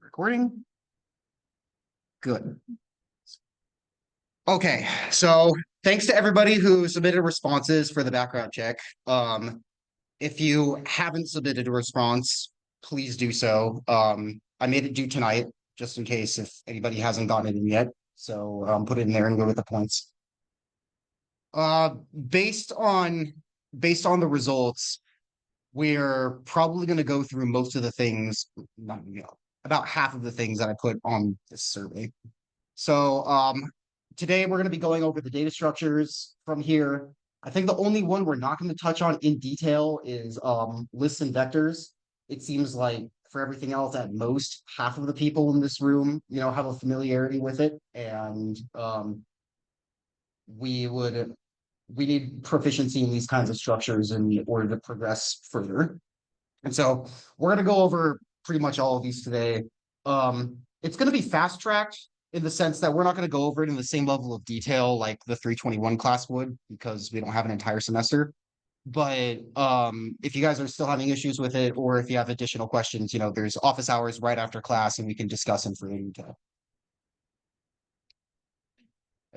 Recording? Good. Okay, so thanks to everybody who submitted responses for the background check. If you haven't submitted a response, please do so. I made it due tonight, just in case if anybody hasn't gotten it in yet. So put it in there and go with the points. Uh, based on based on the results, we're probably going to go through most of the things, not, about half of the things that I put on this survey. So today we're going to be going over the data structures from here. I think the only one we're not going to touch on in detail is lists and vectors. It seems like for everything else, at most half of the people in this room, have a familiarity with it, and we would we need proficiency in these kinds of structures in order to progress further. And so we're going to go over pretty much all of these today. It's going to be fast tracked in the sense that we're not going to go over it in the same level of detail like the 321 class would because we don't have an entire semester. But if you guys are still having issues with it, or if you have additional questions, there's office hours right after class and we can discuss in further detail.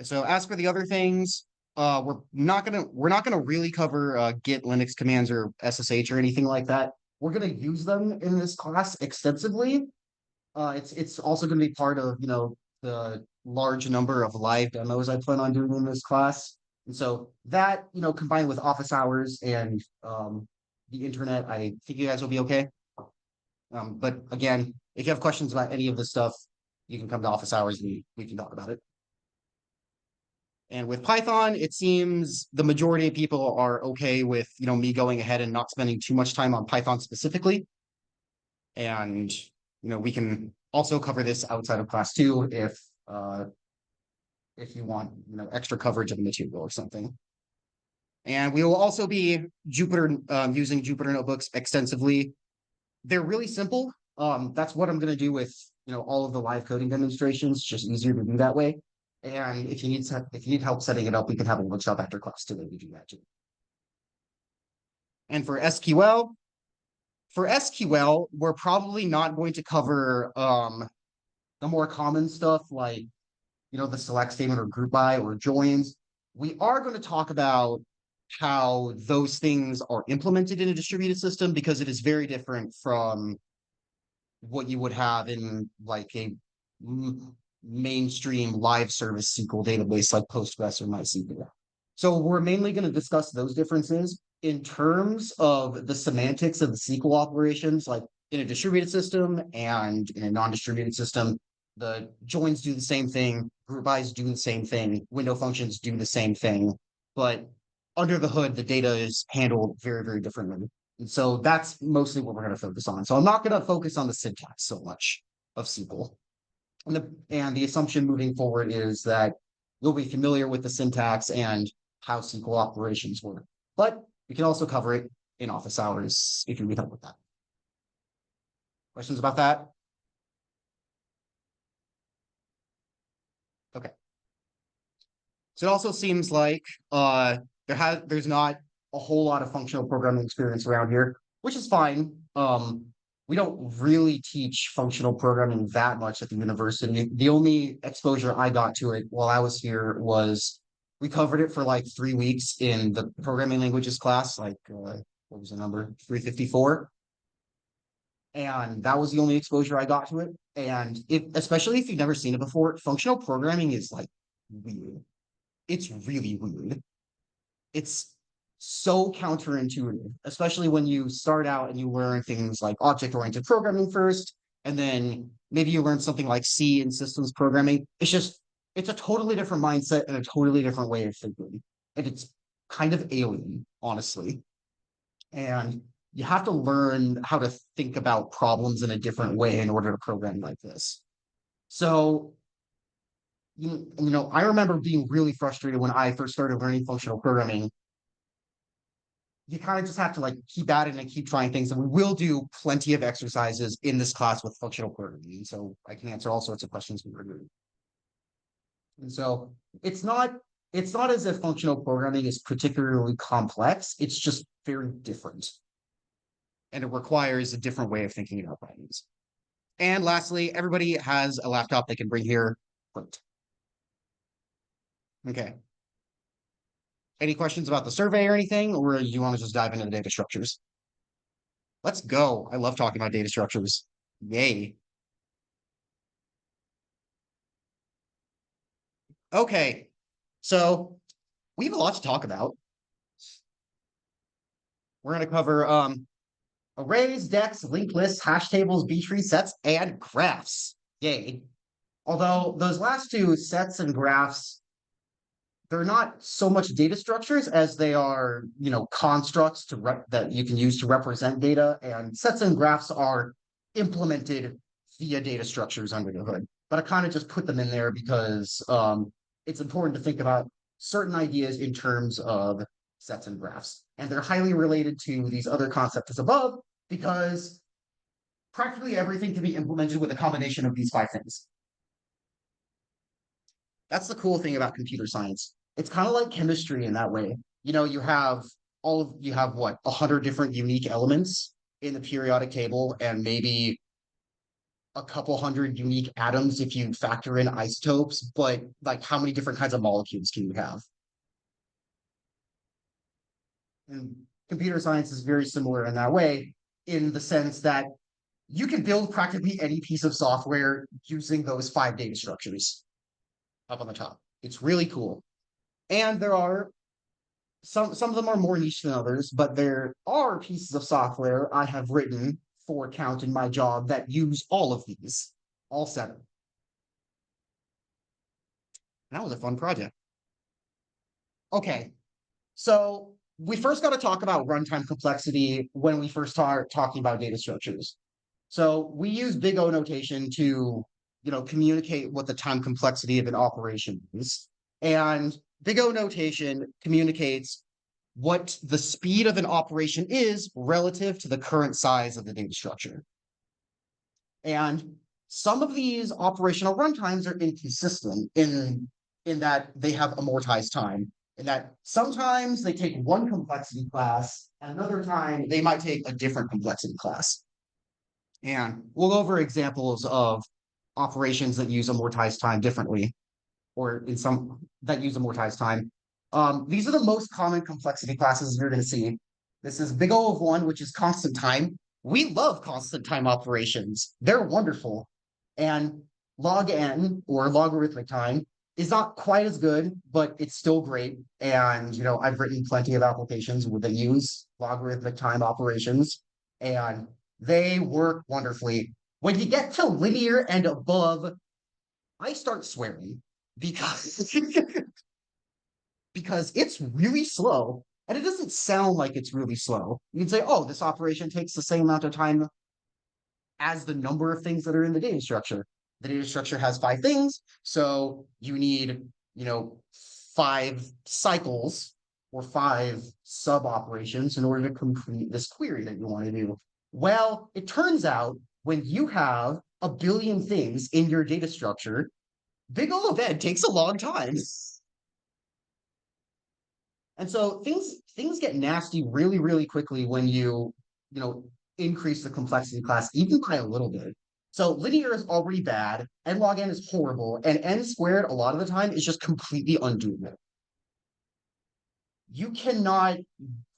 So as for the other things, we're not gonna really cover Git Linux commands or SSH or anything like that. We're gonna use them in this class extensively. It's also gonna be part of the large number of live demos I plan on doing in this class. And so that combined with office hours and the internet, I think you guys will be okay. But again, if you have questions about any of this stuff, you can come to office hours and we can talk about it. And with Python, it seems the majority of people are okay with, me going ahead and not spending too much time on Python specifically. And, we can also cover this outside of class too if you want, extra coverage of the material or something. And we will also be using Jupyter notebooks extensively. They're really simple. That's what I'm going to do with, all of the live coding demonstrations. It's just easier to do that way. And if you need help setting it up, we can have a workshop after class to maybe do that too. And for SQL, we're probably not going to cover the more common stuff like the select statement or group by or joins. We are going to talk about how those things are implemented in a distributed system because it is very different from what you would have in like a mainstream live service SQL database like Postgres or MySQL. So we're mainly going to discuss those differences in terms of the semantics of the SQL operations, like in a distributed system and in a non-distributed system. The joins do the same thing, group bys do the same thing, window functions do the same thing, but under the hood, the data is handled very, very differently. And so that's mostly what we're going to focus on. So I'm not going to focus on the syntax so much of SQL. And the assumption moving forward is that you'll be familiar with the syntax and how SQL operations work. But we can also cover it in office hours if you need help with that. Questions about that? Okay. So it also seems like there's not a whole lot of functional programming experience around here, which is fine. We don't really teach functional programming that much at the university. The only exposure I got to it while I was here was we covered it for like 3 weeks in the programming languages class, like what was the number? 354. And that was the only exposure I got to it. And especially if you've never seen it before, functional programming is like weird. It's really weird. It's so counterintuitive, especially when you start out and you learn things like object-oriented programming first, and then maybe you learn something like C in systems programming. It's a totally different mindset and a totally different way of thinking. And it's kind of alien, honestly. And you have to learn how to think about problems in a different way in order to program like this. So I remember being really frustrated when I first started learning functional programming. You kind of just have to like keep at it and keep trying things. And we will do plenty of exercises in this class with functional programming. So I can answer all sorts of questions we were doing. And so it's not as if functional programming is particularly complex. It's just very different. And it requires a different way of thinking about problems. And lastly, everybody has a laptop they can bring here. Great. Okay. Any questions about the survey or anything, or you want to just dive into the data structures? Let's go. I love talking about data structures. Yay. Okay. So we have a lot to talk about. We're going to cover arrays, decks, linked lists, hash tables, B-tree sets, and graphs. Yay. Although those last two, sets and graphs, they're not so much data structures as they are, constructs that you can use to represent data, and sets and graphs are implemented via data structures under the hood. But I kind of just put them in there because it's important to think about certain ideas in terms of sets and graphs. And they're highly related to these other concepts above because practically everything can be implemented with a combination of these five things. That's the cool thing about computer science. It's kind of like chemistry in that way. You have what, 100 different unique elements in the periodic table, and maybe a couple hundred unique atoms if you factor in isotopes, but like how many different kinds of molecules can you have? And computer science is very similar in that way, in the sense that you can build practically any piece of software using those five data structures up on the top. It's really cool. And there are some of them are more niche than others, but there are pieces of software I have written for Count in my job that use all of these, all seven. And that was a fun project. Okay, so we first got to talk about runtime complexity when we first start talking about data structures. So we use big O notation to, communicate what the time complexity of an operation is. And big O notation communicates what the speed of an operation is relative to the current size of the data structure. And some of these operational runtimes are inconsistent in that they have amortized time, in that sometimes they take one complexity class, and another time they might take a different complexity class. And we'll go over examples of operations that use amortized time differently, or in some that use amortized time. These are the most common complexity classes you're going to see. This is big O of one, which is constant time. We love constant time operations. They're wonderful. And log n, or logarithmic time, is not quite as good, but it's still great. And, I've written plenty of applications that use logarithmic time operations, and they work wonderfully. When you get to linear and above, I start swearing because because it's really slow, and it doesn't sound like it's really slow. You can say, oh, this operation takes the same amount of time as the number of things that are in the data structure. The data structure has five things, so you need, five cycles or five sub operations in order to complete this query that you want to do. Well, it turns out when you have a billion things in your data structure, big O of n takes a long time. And so things get nasty really, really quickly when increase the complexity class even by a little bit. So linear is already bad, n log n is horrible, and n squared a lot of the time is just completely undoable. You cannot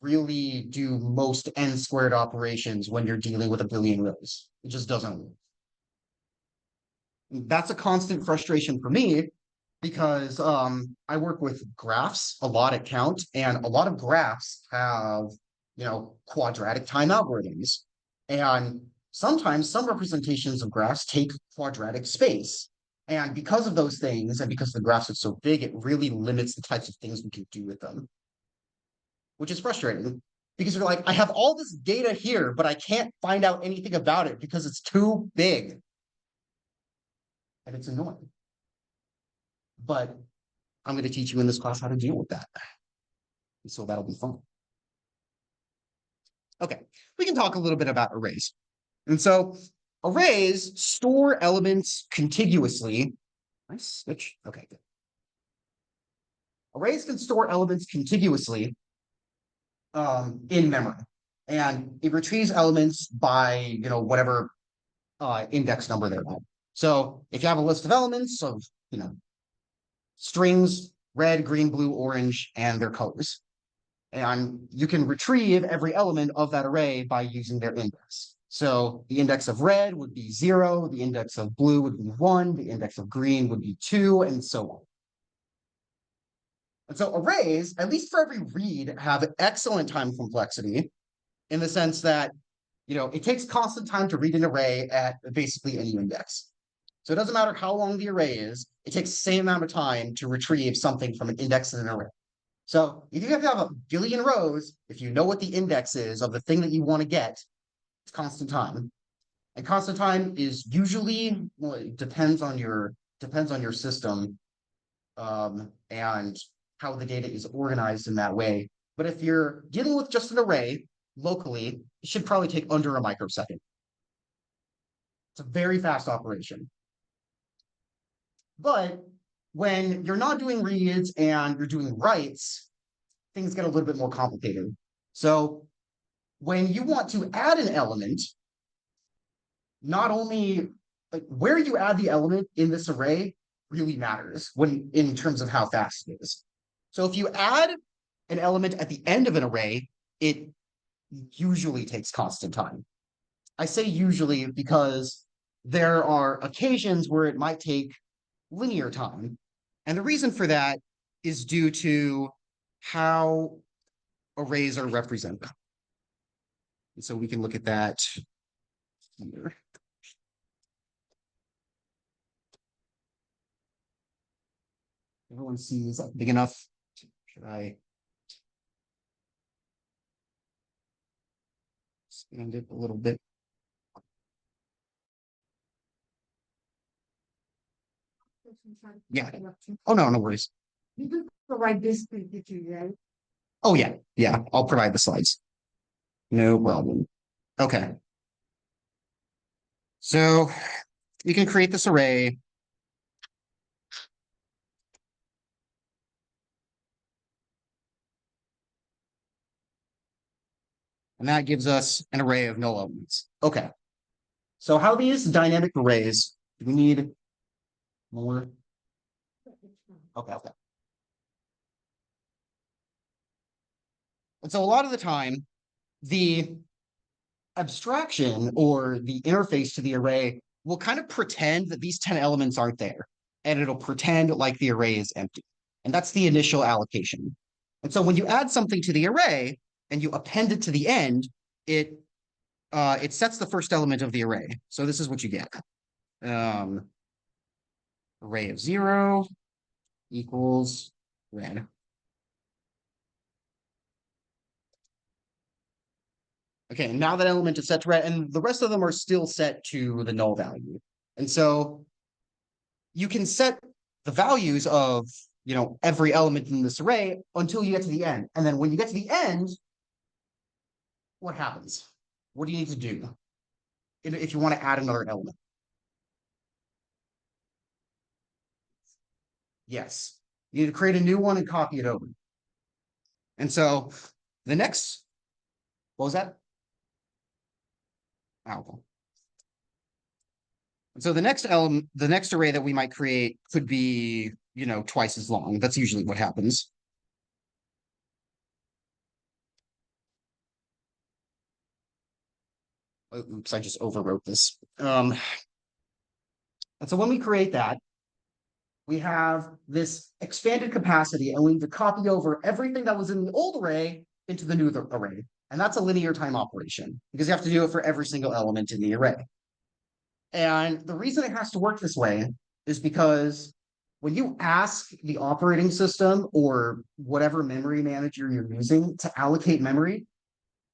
really do most n squared operations when you're dealing with a billion rows. It just doesn't work. That's a constant frustration for me because I work with graphs a lot at Count, and a lot of graphs have, quadratic time algorithms. And sometimes some representations of graphs take quadratic space. And because of those things, and because the graphs are so big, it really limits the types of things we can do with them, which is frustrating because you're like, I have all this data here, but I can't find out anything about it because it's too big. And it's annoying. But I'm going to teach you in this class how to deal with that. So that'll be fun. Okay, we can talk a little bit about arrays. And so arrays store elements contiguously. Nice switch. Okay, good. Arrays can store elements contiguously in memory. And it retrieves elements by, whatever index number there. So if you have a list of elements of, you know, strings, red, green, blue, orange, and their colors, and you can retrieve every element of that array by using their index. So the index of red would be 0, the index of blue would be 1, the index of green would be 2, and so on. And so arrays, at least for every read, have excellent time complexity in the sense that, you know, it takes constant time to read an array at basically any index. So it doesn't matter how long the array is, it takes the same amount of time to retrieve something from an index in an array. So if you have to have a billion rows, if you know what the index is of the thing that you want to get, it's constant time. And constant time is usually, well, it depends on your system, and how the data is organized in that way. But if you're dealing with just an array locally, it should probably take under a microsecond. It's a very fast operation. But when you're not doing reads and you're doing writes, things get a little bit more complicated. So when you want to add an element, not only like where you add the element in this array really matters when in terms of how fast it is. So if you add an element at the end of an array, it usually takes constant time. I say usually because there are occasions where it might take linear time. And the reason for that is due to how arrays are represented. And so we can look at that here. Everyone sees that big enough? Should I expand it a little bit? Yeah. Oh, no, no worries. You can provide this PPT, right? Oh, yeah. Yeah, I'll provide the slides. No problem. Okay. So you can create this array. And that gives us an array of null elements. Okay. So how these dynamic arrays, do we need more? Okay, okay. And so a lot of the time, the abstraction or the interface to the array will kind of pretend that these 10 elements aren't there. And it'll pretend like the array is empty. And that's the initial allocation. And so when you add something to the array and you append it to the end, it sets the first element of the array. So this is what you get. Array of 0 equals red. Okay, now that element is set to red, and the rest of them are still set to the null value. And so you can set the values of, you know, every element in this array until you get to the end. And then when you get to the end, what happens? What do you need to do if you want to add another element? Yes, you need to create a new one and copy it over. And so the next, what was that? Oh. And so the next element, the next array that we might create could be, you know, twice as long. That's usually what happens. Oops, I just overwrote this. And so when we create that, we have this expanded capacity, and we need to copy over everything that was in the old array into the new array. And that's a linear time operation because you have to do it for every single element in the array. And the reason it has to work this way is because when you ask the operating system or whatever memory manager you're using to allocate memory,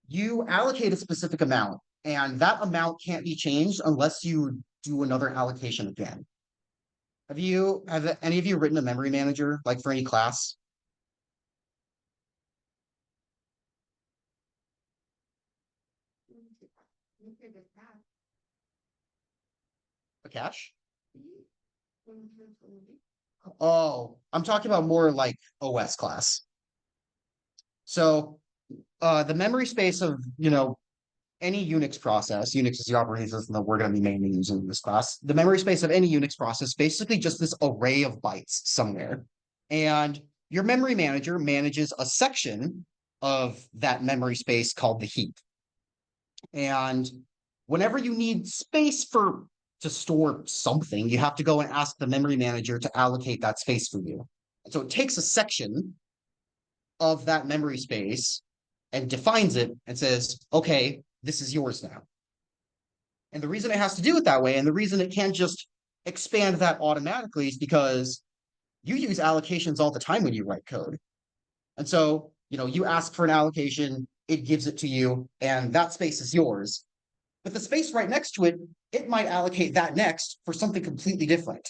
you allocate a specific amount, and that amount can't be changed unless you do another allocation again. Have any of you written a memory manager, like for any class? A cache? Oh, I'm talking about more like OS class. So the memory space of, you know, any Unix process, Unix is the operating system that we're going to be mainly using in this class. The memory space of any Unix process, basically just this array of bytes somewhere. And your memory manager manages a section of that memory space called the heap. And whenever you need space to store something, you have to go and ask the memory manager to allocate that space for you. And so it takes a section of that memory space and defines it and says, okay, this is yours now. And the reason it has to do it that way, and the reason it can't just expand that automatically, is because you use allocations all the time when you write code. And so, you ask for an allocation, it gives it to you, and that space is yours. But the space right next to it, it might allocate that next for something completely different.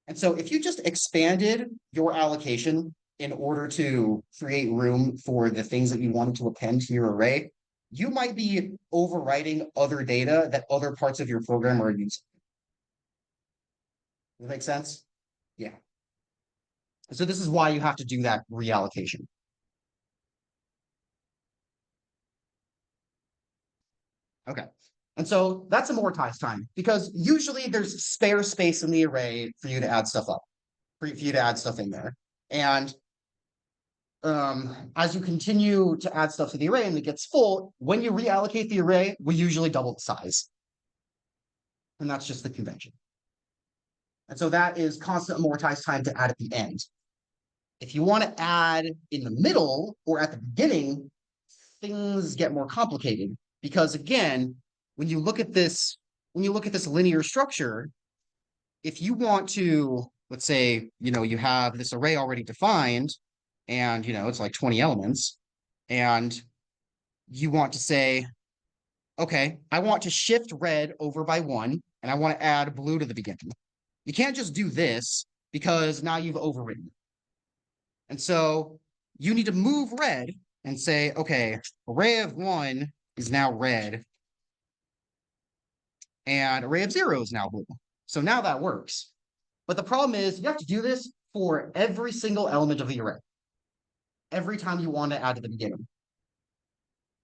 And so if you just expanded your allocation in order to create room for the things that you wanted to append to your array, you might be overwriting other data that other parts of your program are using. Does that make sense? Yeah. So this is why you have to do that reallocation. Okay. And so that's amortized time, because usually there's spare space in the array for you to add stuff up, for you to add stuff in there. And as you continue to add stuff to the array and it gets full, when you reallocate the array, we usually double the size. And that's just the convention. And so that is constant amortized time to add at the end. If you want to add in the middle or at the beginning, things get more complicated, because again, when you look at this linear structure, if you want to, let's say, you have this array already defined, and it's like 20 elements, and you want to say, okay, I want to shift red over by 1, and I want to add blue to the beginning. You can't just do this, because now you've overwritten. And so you need to move red and say, okay, array of 1 is now red, and array of 0 is now blue. So now that works. But the problem is you have to do this for every single element of the array, every time you want to add to the beginning.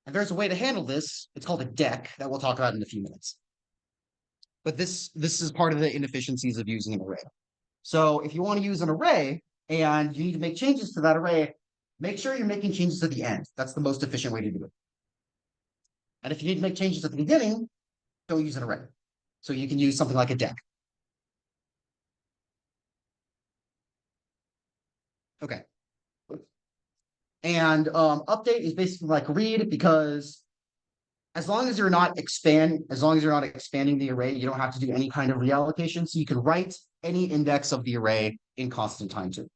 And there's a way to handle this. It's called a deck that we'll talk about in a few minutes. But this is part of the inefficiencies of using an array. So if you want to use an array and you need to make changes to that array, make sure you're making changes at the end. That's the most efficient way to do it. And if you need to make changes at the beginning, don't use an array. So you can use something like a deck. Okay. And update is basically like read, because as long as you're not expanding the array, you don't have to do any kind of reallocation. So you can write any index of the array in constant time too.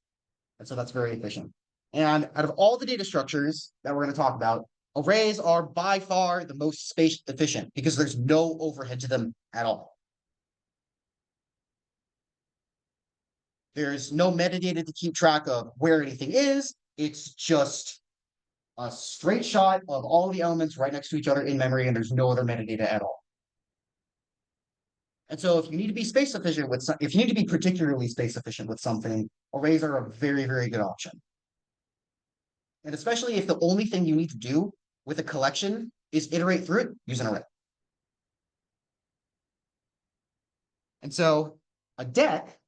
And so that's very efficient. And out of all the data structures that we're going to talk about, arrays are by far the most space efficient, because there's no overhead to them at all. There's no metadata to keep track of where anything is. It's just a straight shot of all the elements right next to each other in memory, and there's no other metadata at all. And so if you need to be space efficient if you need to be particularly space efficient with something, arrays are a very, very good option. And especially if the only thing you need to do with a collection is iterate through it, use an array. And so a deck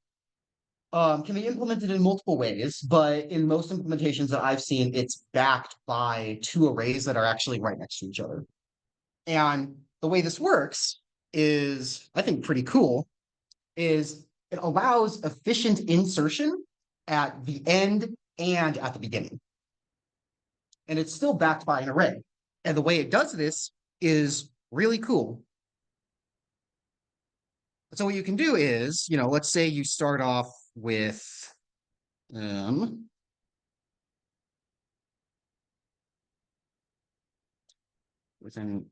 can be implemented in multiple ways, but in most implementations that I've seen, it's backed by 2 arrays that are actually right next to each other. And the way this works is, I think, pretty cool, is it allows efficient insertion at the end and at the beginning. And it's still backed by an array. And the way it does this is really cool. So what you can do is, let's say you start off with an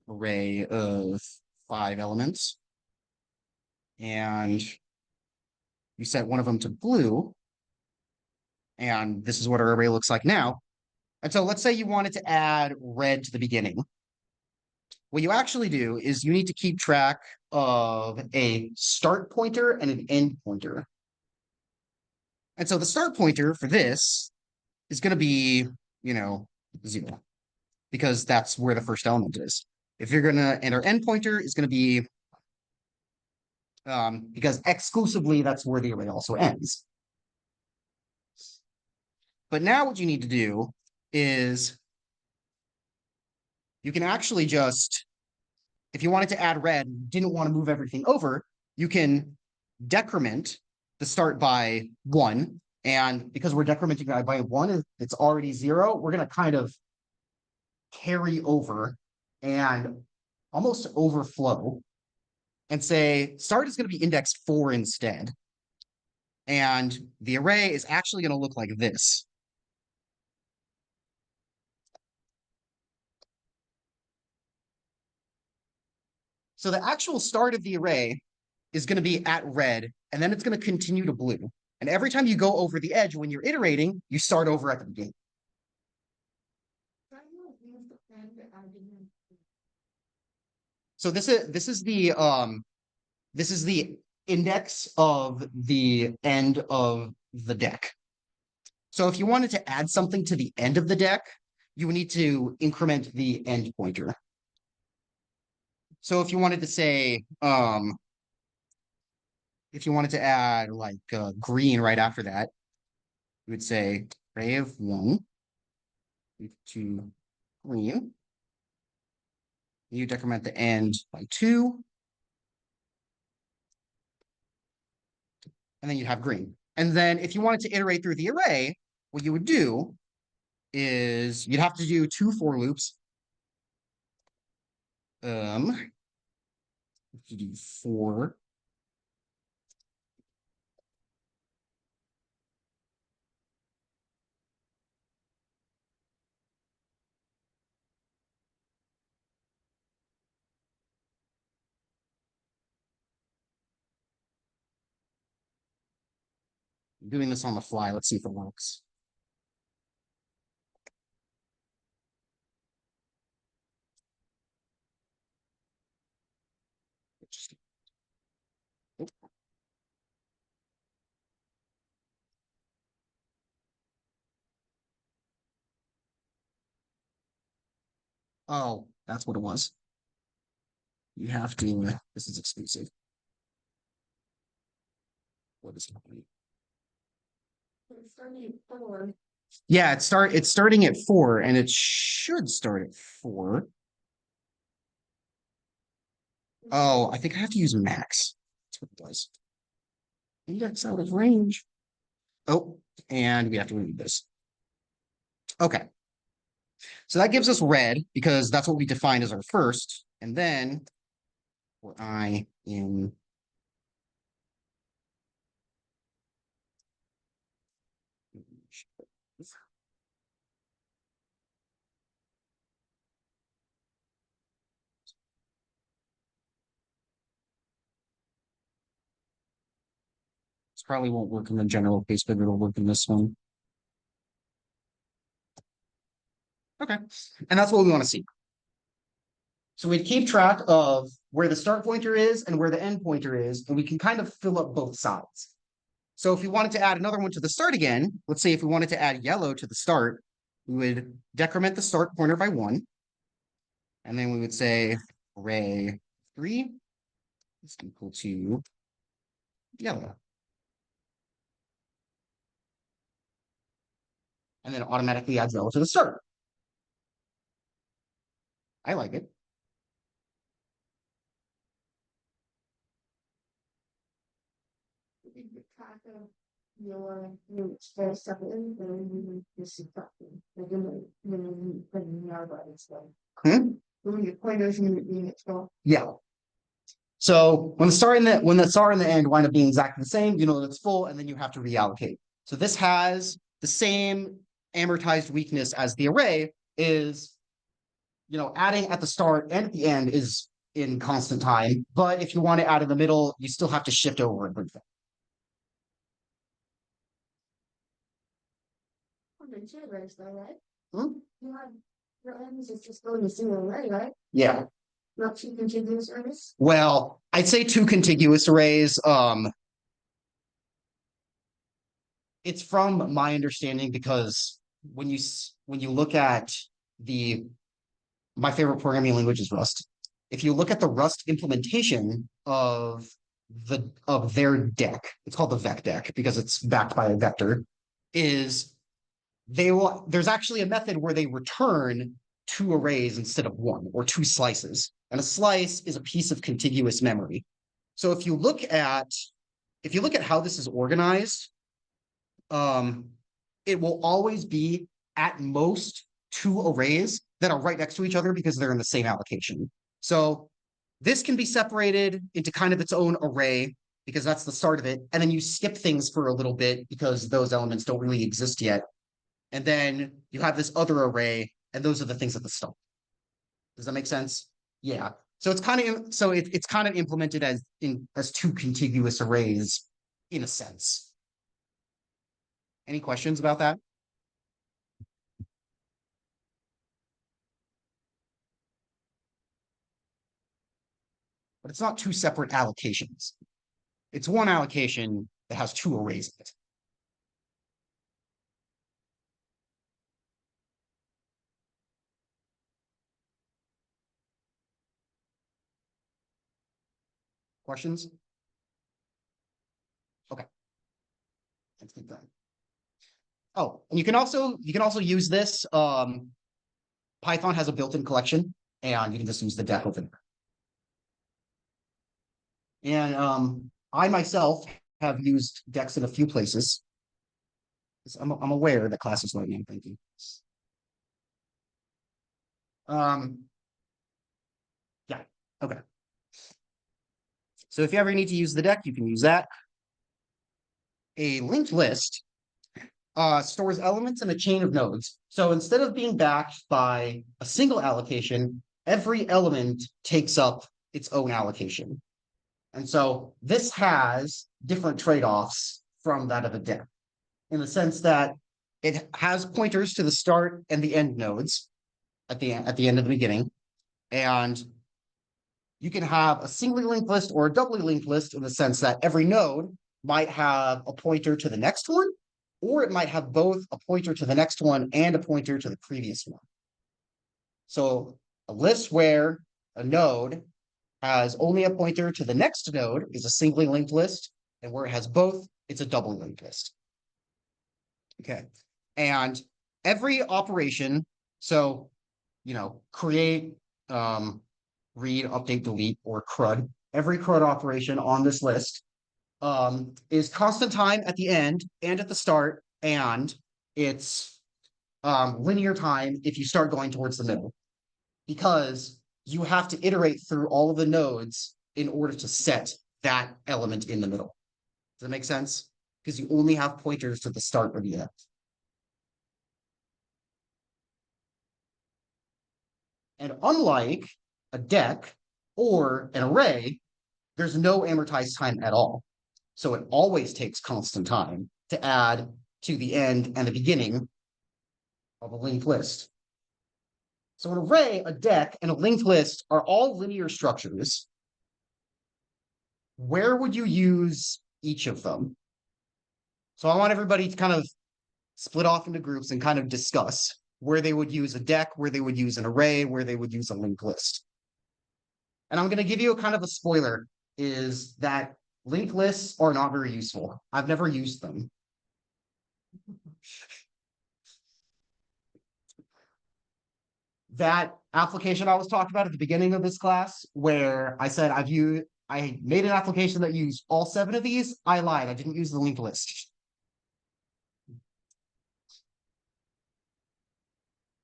array of 5 elements, and you set one of them to blue, and this is what our array looks like now. And so let's say you wanted to add red to the beginning. What you actually do is you need to keep track of a start pointer and an end pointer. And so the start pointer for this is going to be, 0, because that's where the first element is. if you're gonna, and our end pointer is gonna be because exclusively that's where the array also ends. But now what you need to do is you can actually just, if you wanted to add red, didn't want to move everything over, you can decrement the start by 1. And because we're decrementing by 1, it's already 0. We're going to kind of carry over and almost overflow and say start is going to be indexed 4 instead. And the array is actually going to look like this. So the actual start of the array is going to be at red, and then it's going to continue to blue. And every time you go over the edge when you're iterating, you start over at the beginning. So this is the index of the end of the deck. So if you wanted to add something to the end of the deck, you would need to increment the end pointer. So if you wanted to say, if you wanted to add like green right after that, you would say array of 1 to green. You decrement the end by 2. And then you have green. And then if you wanted to iterate through the array, what you would do is you'd have to do 2 for loops. You do 4. Doing this on the fly. Let's see if it works. Oh, that's what it was. You have to, this is exclusive. What is happening? Yeah, it's starting at 4, and it should start at 4. Oh, I think I have to use max. That's what it does. Index out of range. Oh, and we have to remove this. Okay. So that gives us red because that's what we defined as our first. And then for I in this probably won't work in the general case, but it'll work in this one. Okay. And that's what we want to see. So we keep track of where the start pointer is and where the end pointer is, and we can kind of fill up both sides. So if we wanted to add another one to the start again, let's say if we wanted to add yellow to the start, we would decrement the start pointer by 1. And then we would say array 3 is equal to yellow. And then automatically adds yellow to the start. I like it. Your roots first of it, and then you just subtracting. They're putting your bodies down. When your pointers and your units go. Yeah. So when the start and the start and the end wind up being exactly the same, you know that it's full, and then you have to reallocate. So this has the same amortized weakness as the array is, adding at the start and at the end is in constant time. But if you want to add in the middle, you still have to shift over everything. Right? Hmm? You have your ends is just going to 0, right? Yeah. Not 2 contiguous arrays? Well, I'd say 2 contiguous arrays. It's from my understanding because when you look at my favorite programming language is Rust. if you look at the Rust implementation of their deck, it's called the vec deck because it's backed by a vector, is there's actually a method where they return two arrays instead of one, or two slices. And a slice is a piece of contiguous memory. So if you look at how this is organized, it will always be at most two arrays that are right next to each other because they're in the same allocation. So this can be separated into kind of its own array because that's the start of it. And then you skip things for a little bit because those elements don't really exist yet. And then you have this other array, and those are the things at the start. Does that make sense? Yeah. So it's kind of implemented as two contiguous arrays in a sense. Any questions about that? But it's not two separate allocations. It's one allocation that has two arrays in it. Questions? Okay. Let's keep going. Oh, and you can also use this. Python has a built-in collection, and you can just use the def over there. And I myself have used dex in a few places. I'm aware that class is lightning. Thank you. Yeah. Okay. So if you ever need to use the deck, you can use that. A linked list stores elements in a chain of nodes. So instead of being backed by a single allocation, every element takes up its own allocation. And so this has different trade-offs from that of a deck, in the sense that it has pointers to the start and the end nodes at the end of the beginning. And you can have a singly linked list or a doubly linked list in the sense that every node might have a pointer to the next one, or it might have both a pointer to the next one and a pointer to the previous one. So a list where a node has only a pointer to the next node is a singly linked list, and where it has both, it's a doubly linked list. Okay. And every operation, so, create, read, update, delete, or CRUD, every CRUD operation on this list is constant time at the end and at the start, and it's linear time if you start going towards the middle, because you have to iterate through all of the nodes in order to set that element in the middle. Does that make sense? Because you only have pointers to the start or the end. And unlike a deck or an array, there's no amortized time at all. So it always takes constant time to add to the end and the beginning of a linked list. So an array, a deck, and a linked list are all linear structures. Where would you use each of them? So I want everybody to kind of split off into groups and kind of discuss where they would use a deck, where they would use an array, where they would use a linked list. And I'm going to give you a kind of a spoiler, is that linked lists are not very useful. I've never used them. That application I was talking about at the beginning of this class, where I said I made an application that used all 7 of these, I lied. I didn't use the linked list.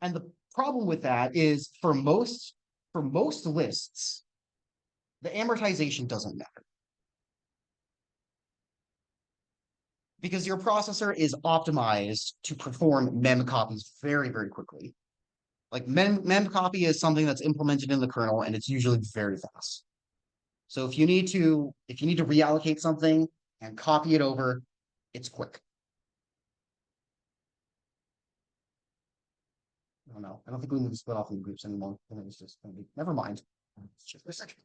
And the problem with that is for most lists, the amortization doesn't matter. Because your processor is optimized to perform mem copies very, very quickly. Like mem copy is something that's implemented in the kernel, and it's usually very fast. So if you need to reallocate something and copy it over, it's quick. I don't know. I don't think we need to split off in groups anymore. I think it's just never mind. Just for a second.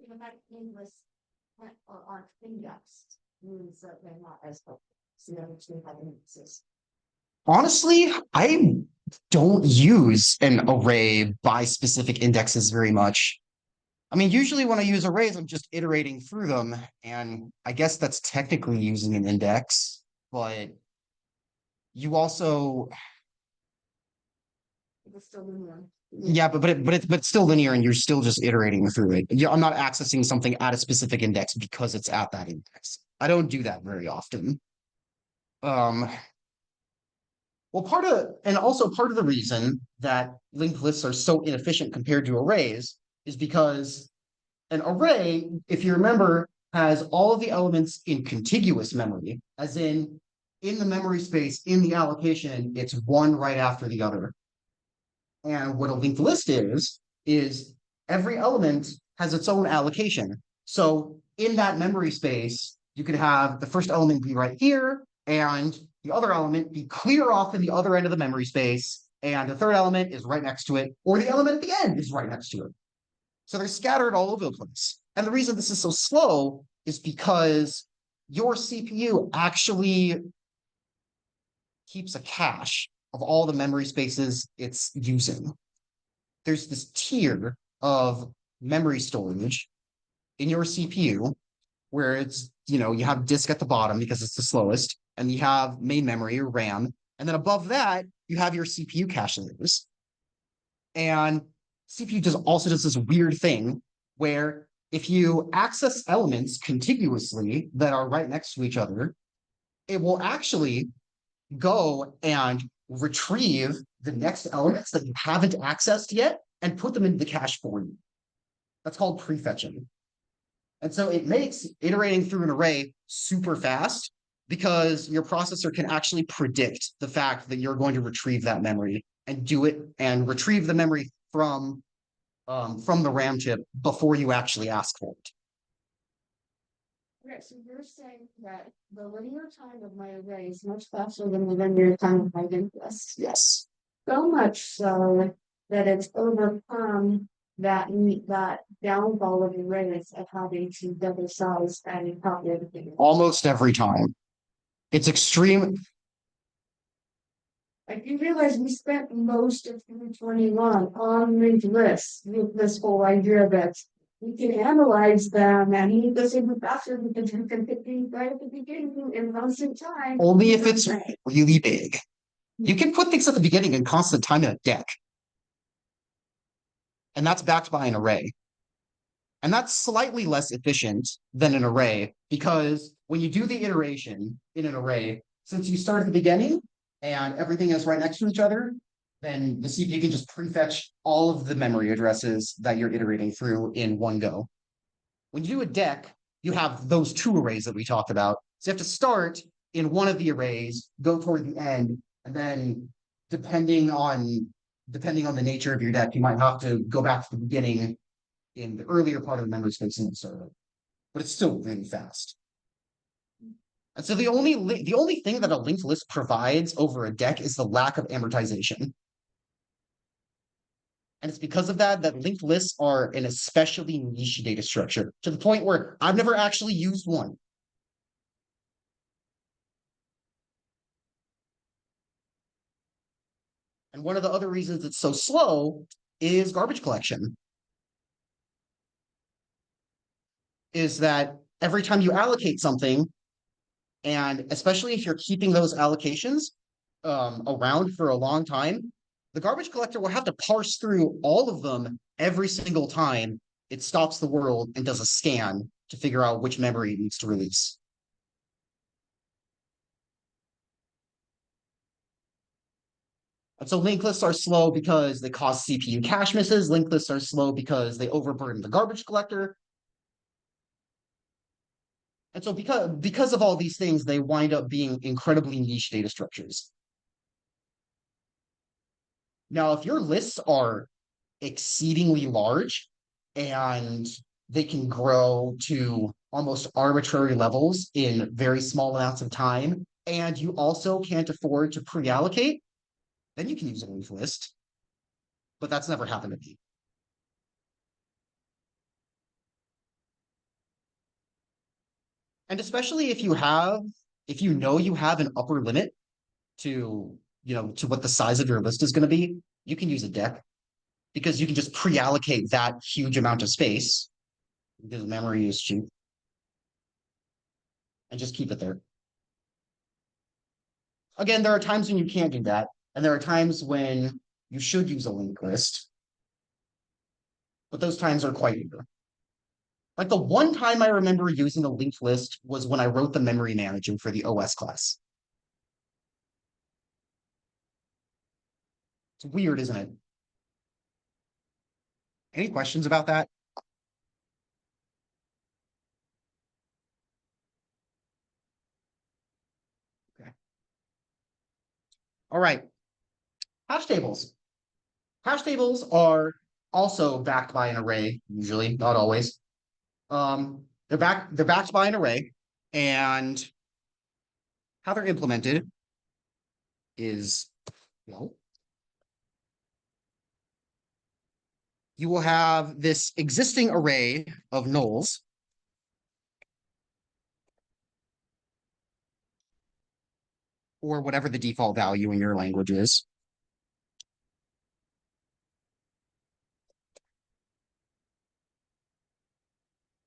Even that English or on index means that they're not as focused. So they have emphasis. Honestly, I don't use an array by specific indexes very much. I mean, usually when I use arrays, I'm just iterating through them, and I guess that's technically using an index, but you also, It's still linear. yeah, but it's still linear, and you're still just iterating through it. Yeah, I'm not accessing something at a specific index because it's at that index. I don't do that very often. Um, well, part of the reason that linked lists are so inefficient compared to arrays is because an array, if you remember, has all of the elements in contiguous memory, as in the memory space, in the allocation, it's one right after the other. And what a linked list is every element has its own allocation. So in that memory space, you could have the first element be right here, and the other element be clear off in the other end of the memory space, and the third element is right next to it, or the element at the end is right next to it. So they're scattered all over the place. And the reason this is so slow is because your CPU actually keeps a cache of all the memory spaces it's using. There's this tier of memory storage in your CPU where you have disk at the bottom because it's the slowest, and you have main memory or RAM. And then above that, you have your CPU caches. And CPU also does this weird thing where if you access elements contiguously that are right next to each other, it will actually go and retrieve the next elements that you haven't accessed yet and put them into the cache for you. That's called prefetching. And so it makes iterating through an array super fast because your processor can actually predict the fact that you're going to retrieve that memory and do it and retrieve the memory from the RAM chip before you actually ask for it. Okay, so you're saying that the linear time of my array is much faster than the linear time of my linked list. Yes. So much so that it's overcome that downfall of arrays of having to double size and copy everything. Almost every time. It's extreme. I do realize we spent most of 2021 on linked lists with this whole idea that we can analyze them and he does even faster because you can pick things right at the beginning in constant time. Only if it's really big. You can put things at the beginning in constant time in a deck. And that's backed by an array. And that's slightly less efficient than an array because when you do the iteration in an array, since you start at the beginning and everything is right next to each other, then the CPU can just prefetch all of the memory addresses that you're iterating through in one go. When you do a deck, you have those two arrays that we talked about. So you have to start in one of the arrays, go toward the end, and then depending on the nature of your deck, you might have to go back to the beginning in the earlier part of the memory space and start it. But it's still really fast. And so the only thing that a linked list provides over a deck is the lack of amortization. And it's because of that linked lists are an especially niche data structure to the point where I've never actually used one. And one of the other reasons it's so slow is garbage collection. Is that every time you allocate something, and especially if you're keeping those allocations around for a long time, the garbage collector will have to parse through all of them every single time it stops the world and does a scan to figure out which memory it needs to release. And so linked lists are slow because they cause CPU cache misses. Linked lists are slow because they overburden the garbage collector. And so because of all these things, they wind up being incredibly niche data structures. Now, if your lists are exceedingly large and they can grow to almost arbitrary levels in very small amounts of time, and you also can't afford to pre-allocate, then you can use a linked list. But that's never happened to me. And especially if you know you have an upper limit to to what the size of your list is going to be, you can use a deck because you can just pre-allocate that huge amount of space because memory is cheap and just keep it there. Again, there are times when you can't do that, and there are times when you should use a linked list, but those times are quite rare. Like the one time I remember using a linked list was when I wrote the memory management for the OS class. It's weird, isn't it? Any questions about that? Okay. All right. Hash tables. Hash tables are also backed by an array, usually, not always. They're backed by an array, and how they're implemented is, well, you will have this existing array of nulls. Or whatever the default value in your language is.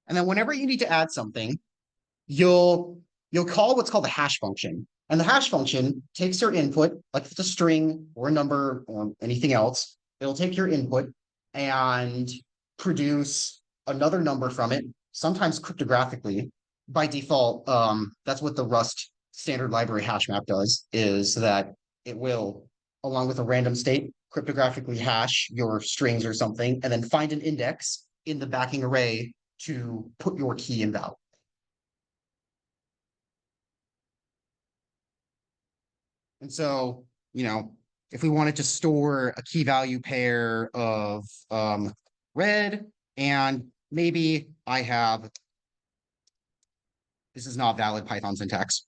And then whenever you need to add something, you'll call what's called the hash function. And the hash function takes your input, like if it's a string or a number or anything else, it'll take your input and produce another number from it, sometimes cryptographically. By default, that's what the Rust standard library hash map does, is that it will, along with a random state, cryptographically hash your strings or something, and then find an index in the backing array to put your key in value. And so, if we wanted to store a key value pair of red, and maybe I have, this is not valid Python syntax.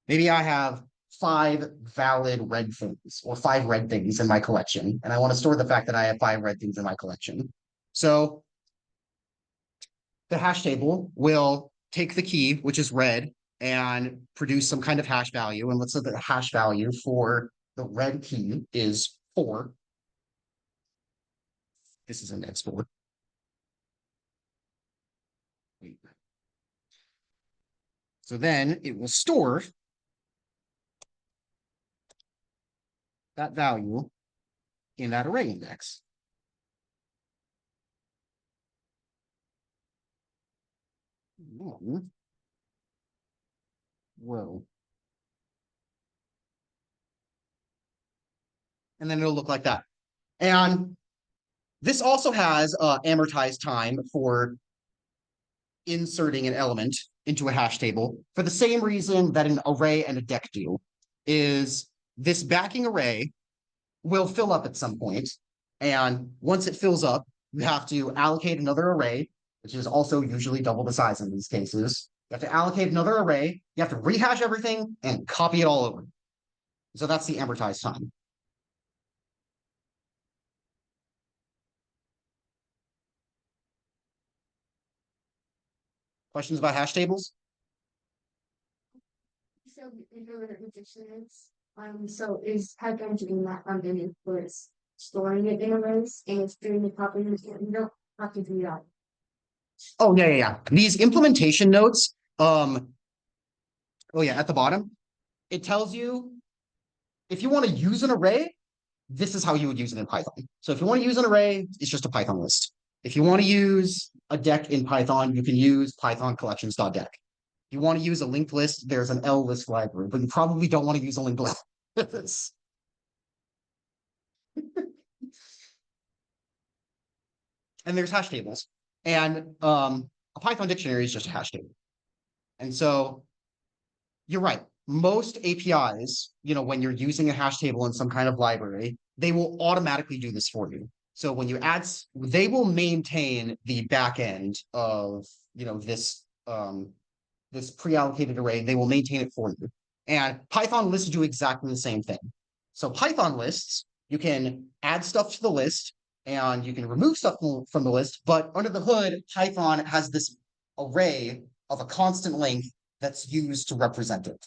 Maybe I have 5 valid red things or 5 red things in my collection, and I want to store the fact that I have 5 red things in my collection. So the hash table will take the key, which is red, and produce some kind of hash value. And let's say the hash value for the red key is 4. This is an export. Wait. So then it will store that value in that array index. Whoa. And then it'll look like that. And this also has amortized time for inserting an element into a hash table for the same reason that an array and a deck do, is this backing array will fill up at some point. And once it fills up, you have to allocate another array, which is also usually double the size in these cases. You have to allocate another array, you have to rehash everything and copy it all over. So that's the amortized time. Questions about hash tables? So so is Python doing that underneath was storing it in arrays and it's doing the copying, you don't have to do that. Oh, yeah. These implementation notes, oh yeah, at the bottom, it tells you if you want to use an array, this is how you would use it in Python. So if you want to use an array, it's just a Python list. If you want to use a deck in Python, you can use Python collections.deck. If you want to use a linked list, there's an L list library, but you probably don't want to use a linked list. And there's hash tables. And a Python dictionary is just a hash table. And so you're right. Most APIs, when you're using a hash table in some kind of library, they will automatically do this for you. So when you add, they will maintain the back end of, this pre-allocated array. They will maintain it for you. And Python lists do exactly the same thing. So Python lists, you can add stuff to the list and you can remove stuff from the list, but under the hood, Python has this array of a constant length that's used to represent it.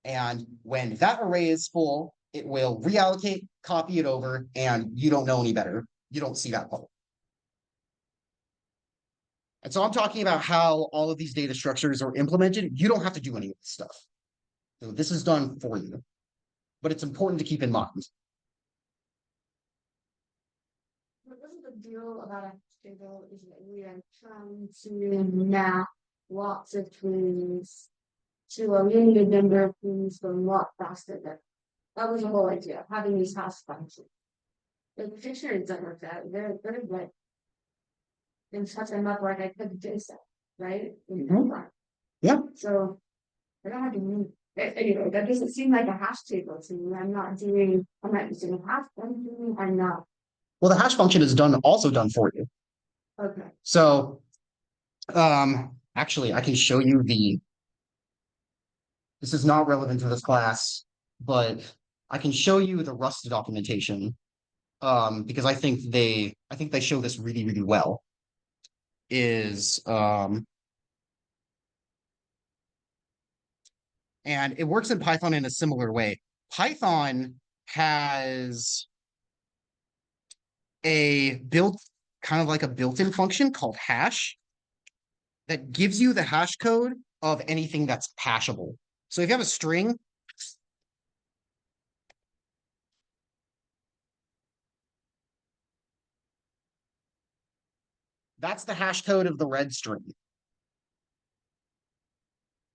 And when that array is full, it will reallocate, copy it over, and you don't know any better. You don't see that bubble. And so I'm talking about how all of these data structures are implemented. You don't have to do any of this stuff. So this is done for you, but it's important to keep in mind. What was the deal about a table is that we are trying to map lots of trees to a limited number of trees from lot faster than. That was the whole idea, having these house functions. The dictionary doesn't work that. They're like in such a map like I could do so, right? Yeah. So I don't have to move. Anyway, that doesn't seem like a hash table to me. I'm not using a hash function. I'm not. Well, the hash function is also done for you. Okay. So actually I can show you this is not relevant to this class, but I can show you the Rust documentation because I think they show this really, really well. Is and it works in Python in a similar way. Python has a built kind of like a built-in function called hash that gives you the hash code of anything that's hashable. So if you have a string, that's the hash code of the red string.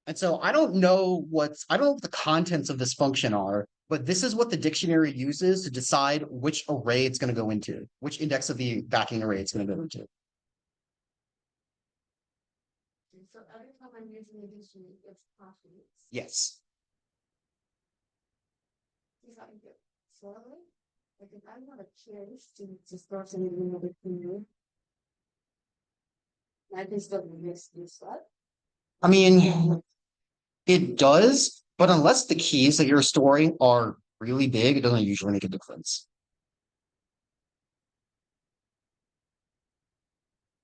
And so I don't know what the contents of this function are, but this is what the dictionary uses to decide which array it's going to go into, which index of the backing array it's going to go into. So every time I'm using a dictionary, it's possible. Yes. Is that good? Slowly? Like if I'm not a curious to just throw something in another finger, I can still this what? I mean, it does, but unless the keys that you're storing are really big, it doesn't usually make a difference.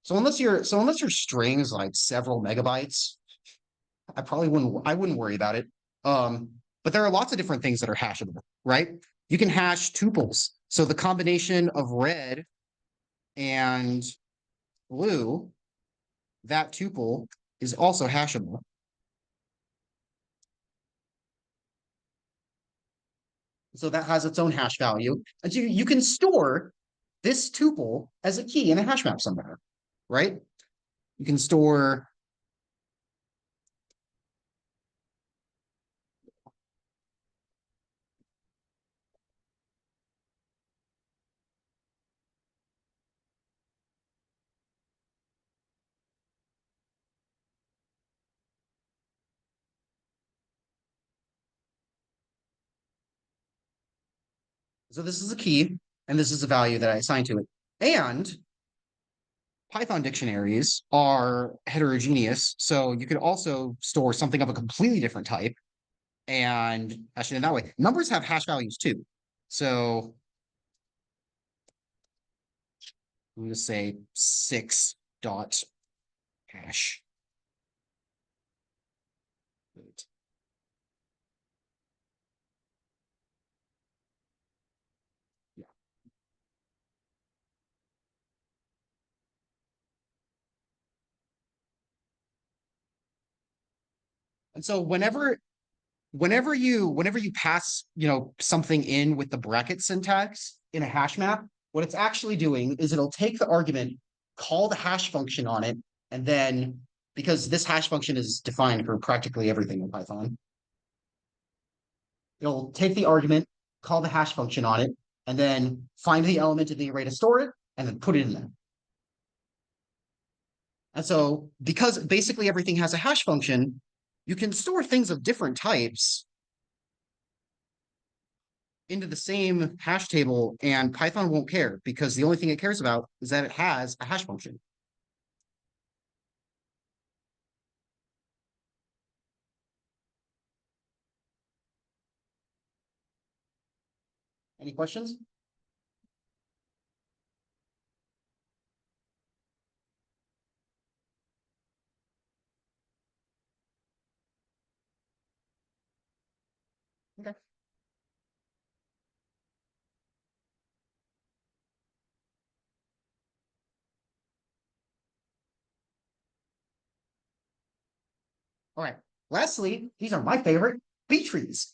So unless your string is like several megabytes, I wouldn't worry about it. But there are lots of different things that are hashable, right? You can hash tuples. So the combination of red and blue, that tuple is also hashable. So that has its own hash value. And so you can store this tuple as a key in a hash map somewhere, right? You can store so this is a key, and this is a value that I assign to it. And Python dictionaries are heterogeneous, so you could also store something of a completely different type and hash it in that way. Numbers have hash values too. So I'm going to say 6 dot hash. Yeah. And so whenever you pass, something in with the bracket syntax in a hash map, what it's actually doing is it'll take the argument, call the hash function on it, and then because this hash function is defined for practically everything in Python, it'll take the argument, call the hash function on it, and then find the element in the array to store it, and then put it in there. And so because basically everything has a hash function, you can store things of different types into the same hash table, and Python won't care because the only thing it cares about is that it has a hash function. Any questions? Okay. All right. Lastly, these are my favorite, B trees.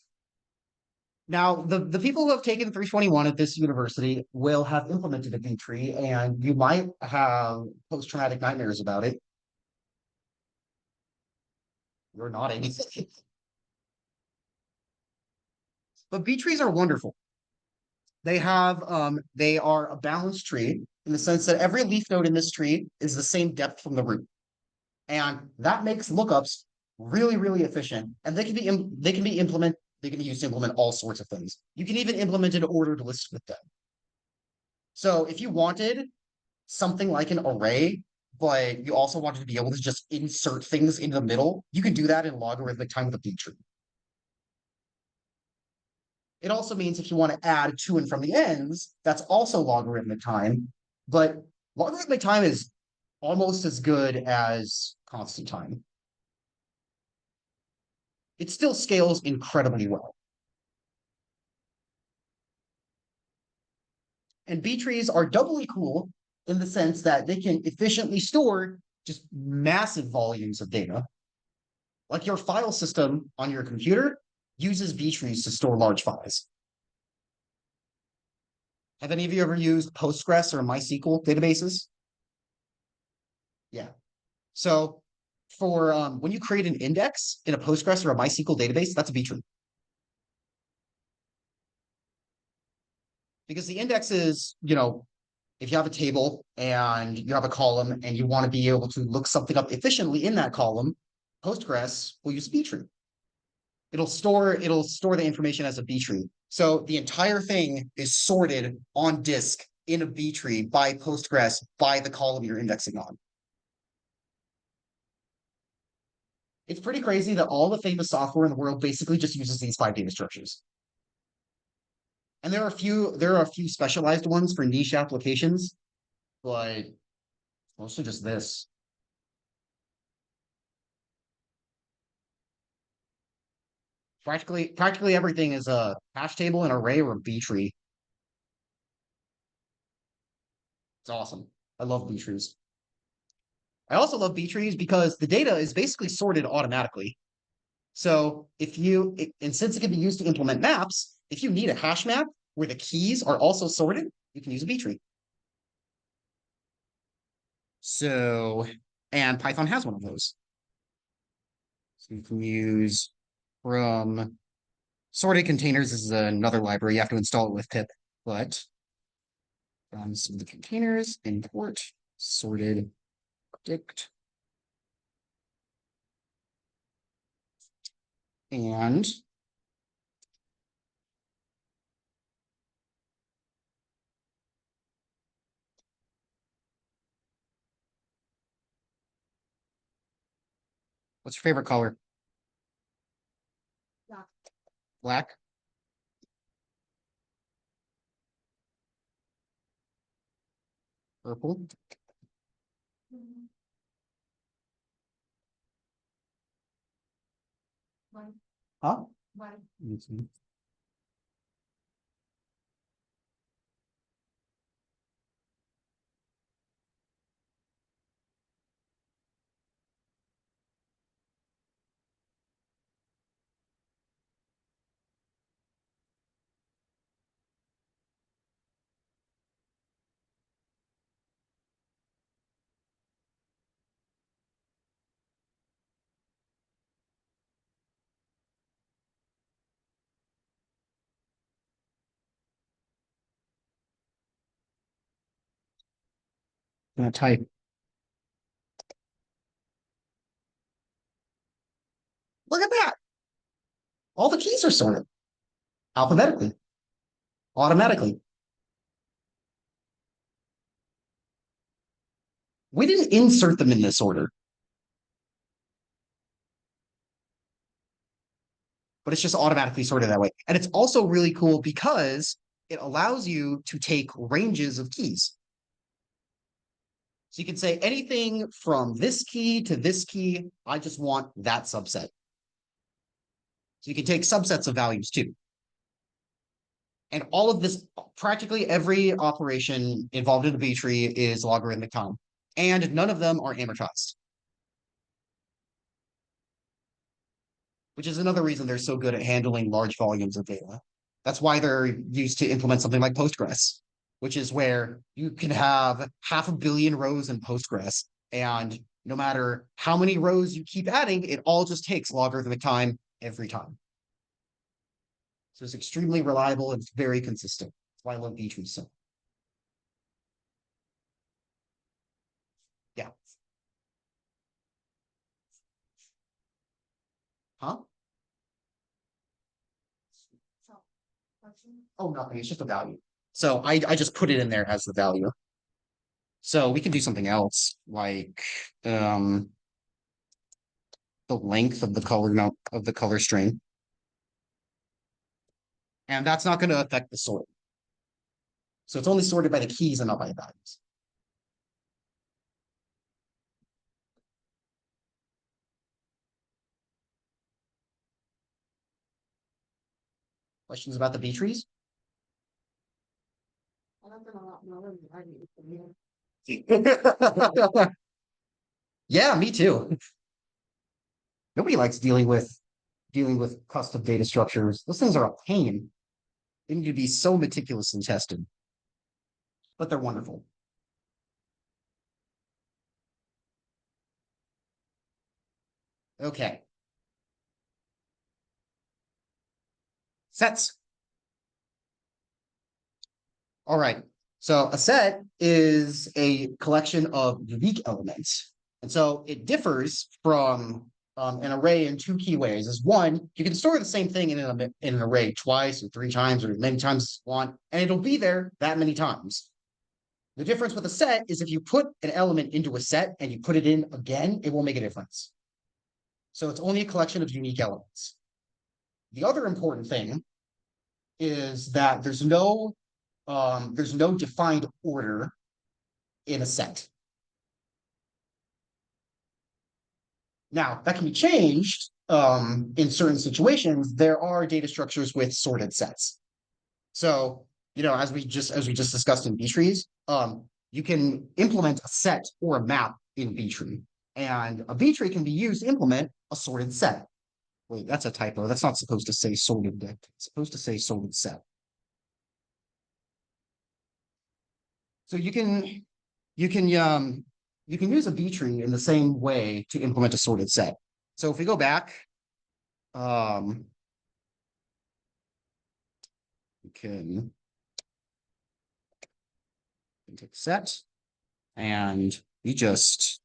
Now, the people who have taken 321 at this university will have implemented a B tree, and you might have post-traumatic nightmares about it. You're nodding. But B trees are wonderful. They are a balanced tree in the sense that every leaf node in this tree is the same depth from the root. And that makes lookups really, really efficient. And they can be used to implement all sorts of things. You can even implement an ordered list with them. So if you wanted something like an array, but you also wanted to be able to just insert things into the middle, you can do that in logarithmic time with a B tree. It also means if you want to add to and from the ends, that's also logarithmic time. But logarithmic time is almost as good as constant time. It still scales incredibly well. And B trees are doubly cool in the sense that they can efficiently store just massive volumes of data. Like your file system on your computer uses B trees to store large files. Have any of you ever used Postgres or MySQL databases? Yeah. So for when you create an index in a Postgres or a MySQL database, that's a B tree. Because the index is, if you have a table and you have a column and you want to be able to look something up efficiently in that column, Postgres will use a B tree. It'll store the information as a B tree. So the entire thing is sorted on disk in a B tree by Postgres by the column you're indexing on. It's pretty crazy that all the famous software in the world basically just uses these 5 data structures. And there are a few specialized ones for niche applications, but mostly just this. Practically everything is a hash table, an array, or a B tree. It's awesome. I love B trees. I also love B trees because the data is basically sorted automatically. So and since it can be used to implement maps, if you need a hash map where the keys are also sorted, you can use a B tree. So, and Python has one of those. So you can use from sorted containers. This is another library. You have to install it with pip, but from some of the containers, import sorted predict. And what's your favorite color? Black. Black? Purple? White. Huh? White. I'm gonna type. Look at that. All the keys are sorted alphabetically, automatically. We didn't insert them in this order, but it's just automatically sorted that way. And it's also really cool because it allows you to take ranges of keys. So you can say anything from this key to this key, I just want that subset. So you can take subsets of values too. And all of this, practically every operation involved in a B tree is logarithmic time. And none of them are amortized. which is another reason they're so good at handling large volumes of data. That's why they're used to implement something like Postgres, which is where you can have 500 million rows in Postgres, and no matter how many rows you keep adding, it all just takes logarithmic time every time. So it's extremely reliable and very consistent. That's why I love B-trees so. Yeah. Huh? Oh, nothing. It's just a value. So I just put it in there as the value. So we can do something else, like um the length of the color note of the color string. And that's not going to affect the sort. So it's only sorted by the keys and not by the values. Questions about the B trees? Yeah, me too. Nobody likes dealing with custom data structures. Those things are a pain. They need to be so meticulous and tested, but they're wonderful. Okay. Sets. All right. So a set is a collection of unique elements. And so it differs from an array in two key ways. Is one, you can store the same thing in an array twice or three times or as many times as you want, and it'll be there that many times. The difference with a set is if you put an element into a set and you put it in again, it will make a difference. So it's only a collection of unique elements. The other important thing is that there's no defined order in a set. Now, that can be changed in certain situations. There are data structures with sorted sets. So, as we just discussed in B trees, you can implement a set or a map in B tree, and a B tree can be used to implement a sorted set. Wait, that's a typo. That's not supposed to say sorted deck. It's supposed to say sorted set. So you can use a B tree in the same way to implement a sorted set. So if we go back, um, we can take set, and we just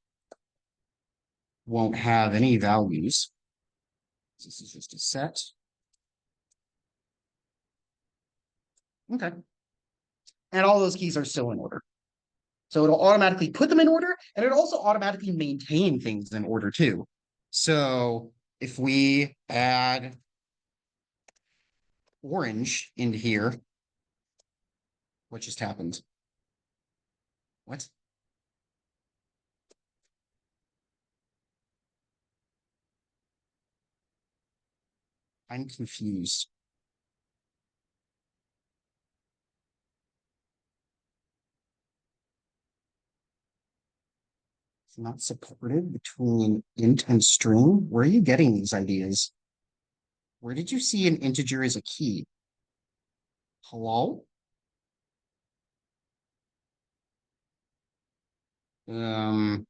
won't have any values. This is just a set. Okay. And all those keys are still in order. So it'll automatically put them in order, and it'll also automatically maintain things in order too. So if we add orange into here, what just happened? What? I'm confused. It's not supported between int and string. Where are you getting these ideas? Where did you see an integer as a key? Hello? Um,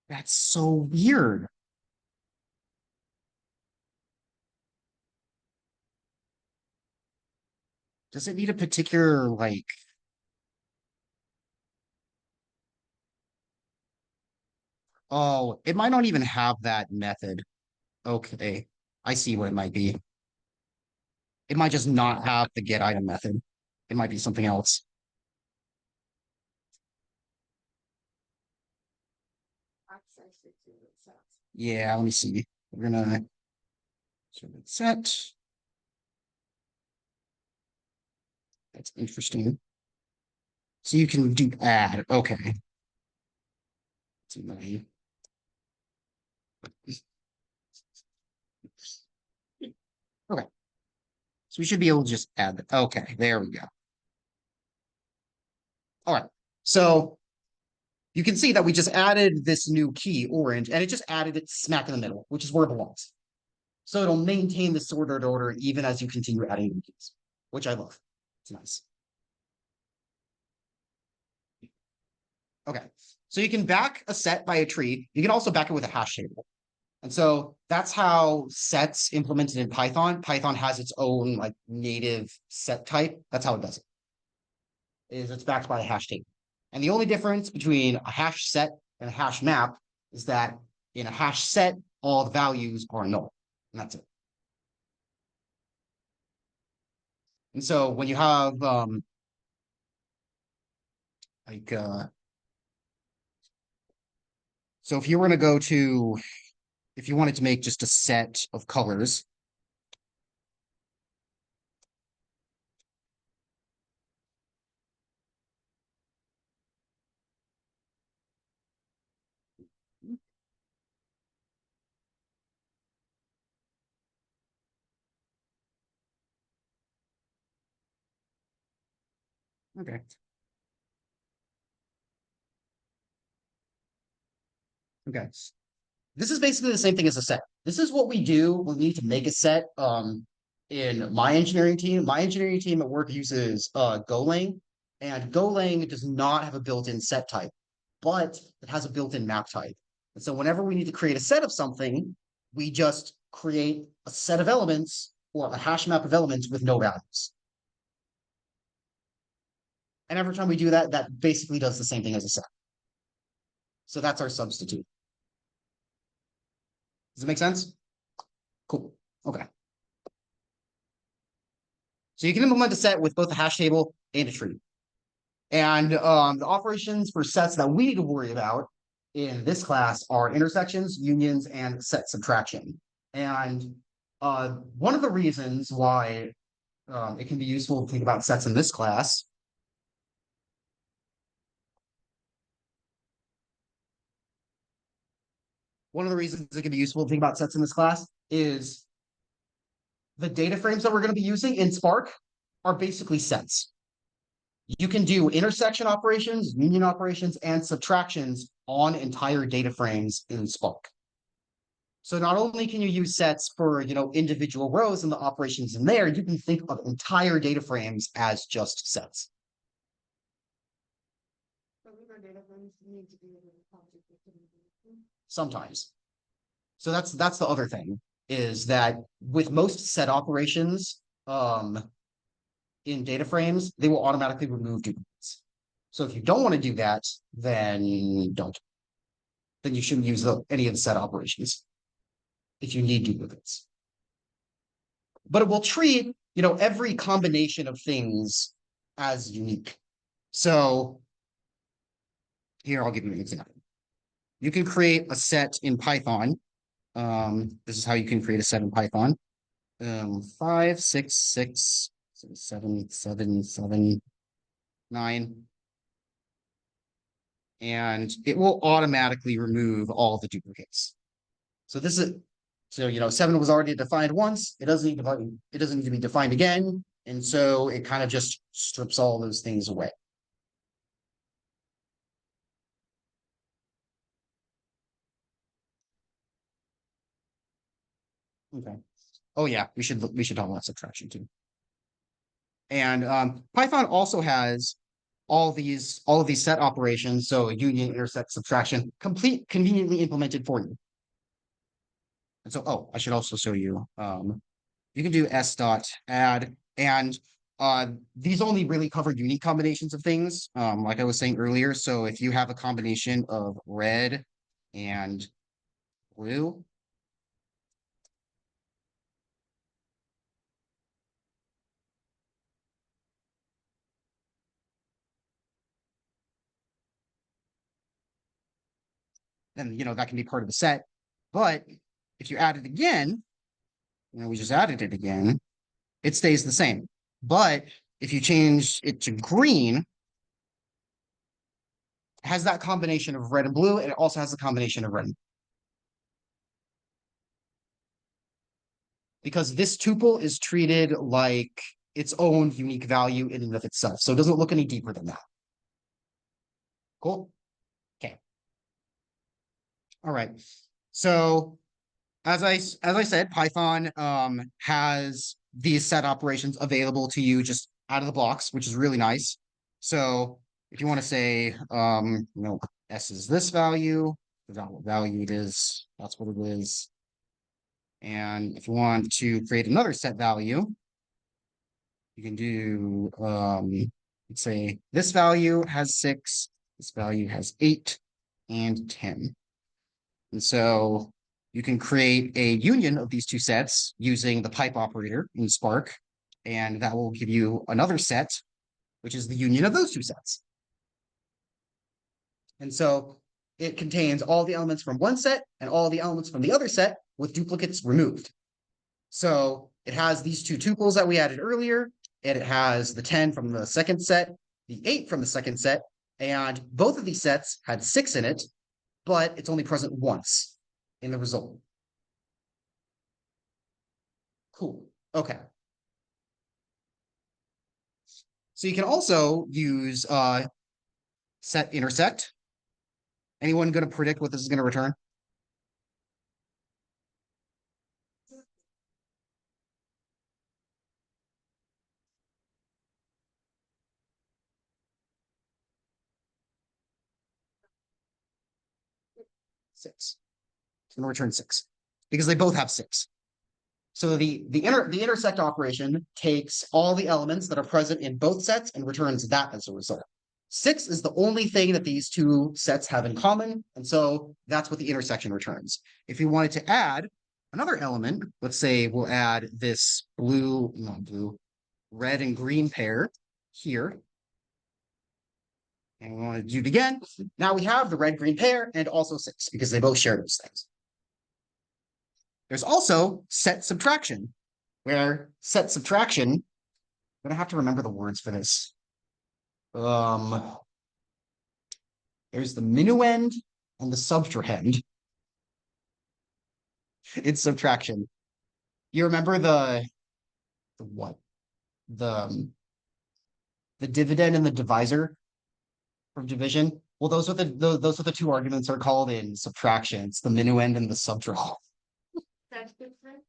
that's so weird. Does it need a particular like? Oh, it might not even have that method. Okay, I see what it might be. It might just not have the get item method. It might be something else. Yeah, let me see. We're gonna sort of set. That's interesting. So you can do add. Okay. Okay. So we should be able to just add that. Okay, there we go. All right. So you can see that we just added this new key, orange, and it just added it smack in the middle, which is where it belongs. So it'll maintain the sorted order even as you continue adding new keys, which I love. It's nice. Okay. So you can back a set by a tree. You can also back it with a hash table. And so that's how sets implemented in Python. Python has its own like native set type. That's how it does it. Is it's backed by a hash table. And the only difference between a hash set and a hash map is that in a hash set, all the values are null. And that's it. And so when you have like so if you were going to go to if you wanted to make just a set of colors, okay. Okay. This is basically the same thing as a set. This is what we do when we need to make a set. In my engineering team, at work uses Golang, and Golang does not have a built-in set type, but it has a built-in map type. And so whenever we need to create a set of something, we just create a set of elements or a hash map of elements with no values. And every time we do that, that basically does the same thing as a set. So that's our substitute. Does it make sense? Cool. Okay. So you can implement a set with both a hash table and a tree. And the operations for sets that we need to worry about in this class are intersections, unions, and set subtraction. And one of the reasons why it can be useful to think about sets in this class one of the reasons it can be useful to think about sets in this class is the data frames that we're going to be using in Spark are basically sets. You can do intersection operations, union operations, and subtractions on entire data frames in Spark. So not only can you use sets for, individual rows and the operations in there, you can think of entire data frames as just sets. Sometimes. So that's the other thing, is that with most set operations, in data frames, they will automatically remove duplicates. So if you don't want to do that, then don't. Then you shouldn't use any of the set operations if you need duplicates. But it will treat, every combination of things as unique. So here, I'll give you an example. You can create a set in Python. This is how you can create a set in Python. 5, 6, 6, 7, 7, 7, 9. And it will automatically remove all the duplicates. So this is, 7 was already defined once. It doesn't need to be defined again. And so it kind of just strips all those things away. Okay. Oh yeah, we should talk about subtraction too. And Python also has all of these set operations, so union, intersect, subtraction, conveniently implemented for you. And so, I should also show you. You can do s dot add, and these only really cover unique combinations of things, like I was saying earlier. So if you have a combination of red and blue, then that can be part of the set. But if you add it again, we just added it again, it stays the same. But if you change it to green, has that combination of red and blue, and it also has a combination of red and because this tuple is treated like its own unique value in and of itself. So it doesn't look any deeper than that. Cool. Okay. All right. So as I said, Python has these set operations available to you just out of the blocks, which is really nice. So if you want to say s is this value, forgot what value it is, that's what it is. And if you want to create another set value, you can do let's say this value has 6, this value has 8 and 10. And so you can create a union of these two sets using the pipe operator in Spark, and that will give you another set, which is the union of those two sets. And so it contains all the elements from one set and all the elements from the other set with duplicates removed. So it has these two tuples that we added earlier, and it has the 10 from the second set, the 8 from the second set, and both of these sets had 6 in it, but it's only present once in the result. Cool. Okay. So you can also use set intersect. Anyone going to predict what this is going to return? Six. It's going to return 6 because they both have 6. So the intersect operation takes all the elements that are present in both sets and returns that as a result. 6 is the only thing that these two sets have in common, and so that's what the intersection returns. If you wanted to add another element, let's say we'll add this red and green pair here. And we want to do it again. Now we have the red-green pair and also 6 because they both share those things. There's also set subtraction, where set subtraction, I'm gonna have to remember the words for this. There's the minuend and the subtrahend. It's subtraction. You remember the what? The dividend and the divisor from division? Well, those are the two arguments are called in subtraction. It's the minuend and the subtrahend. That's different.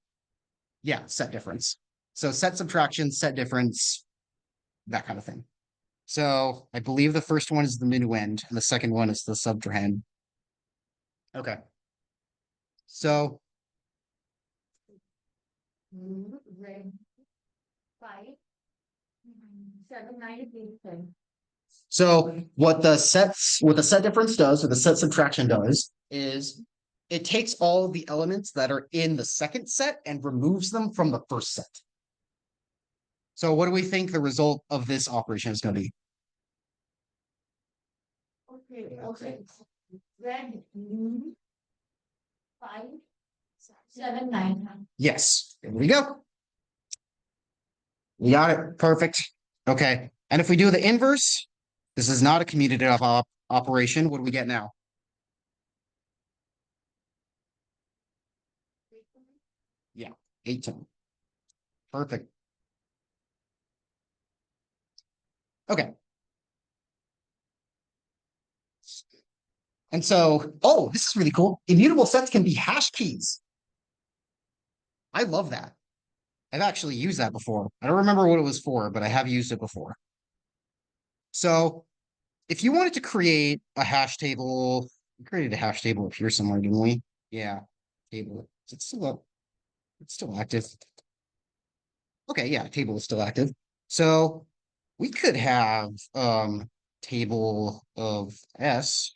Yeah, set difference. So set subtraction, set difference, that kind of thing. So I believe the first one is the minuend and the second one is the subtrahend. Okay. So Red, 5, 7, 9, 8. so what the set difference does, or the set subtraction does, is it takes all of the elements that are in the second set and removes them from the first set. So what do we think the result of this operation is going to be? Okay. Red, 5, 7, 9. Yes, there we go. We got it. Perfect. Okay. And if we do the inverse, this is not a commutative operation. What do we get now? Yeah, 810. Perfect. Okay. And so, oh, this is really cool. Immutable sets can be hash keys. I love that. I've actually used that before. I don't remember what it was for, but I have used it before. So if you wanted to create a hash table, we created a hash table up here somewhere, didn't we? Yeah, table. Is it still up? It's still active. Okay, yeah, table is still active. So we could have table of S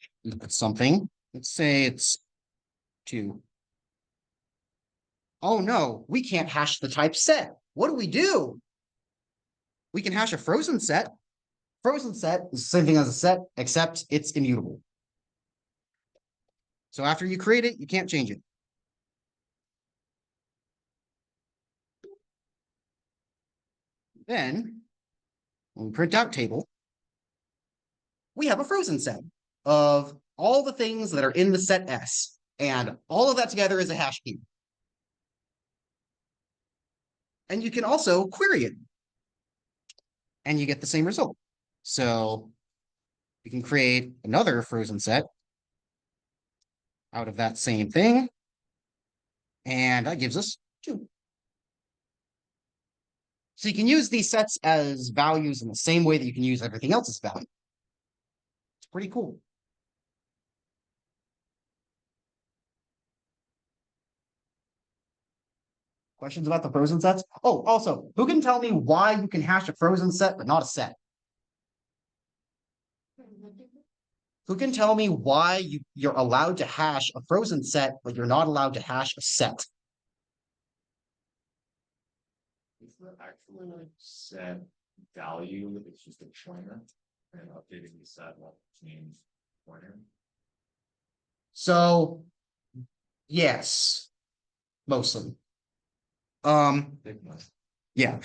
something. Let's say it's 2. Oh no, we can't hash the type set. What do we do? We can hash a frozen set. Frozen set is the same thing as a set, except it's immutable. So after you create it, you can't change it. Then, when we print out table, we have a frozen set. of all the things that are in the set S. And all of that together is a hash key. And you can also query it. And you get the same result. So we can create another frozen set out of that same thing. And that gives us 2. So you can use these sets as values in the same way that you can use everything else as value. It's pretty cool. Questions about the frozen sets? Oh, also, who can tell me why you can hash a frozen set but not a set? Who can tell me why you're allowed to hash a frozen set, but you're not allowed to hash a set? It's not actually like set value, it's just a pointer. And updating the set will change pointer. So, yes, mostly. Big one. Yeah.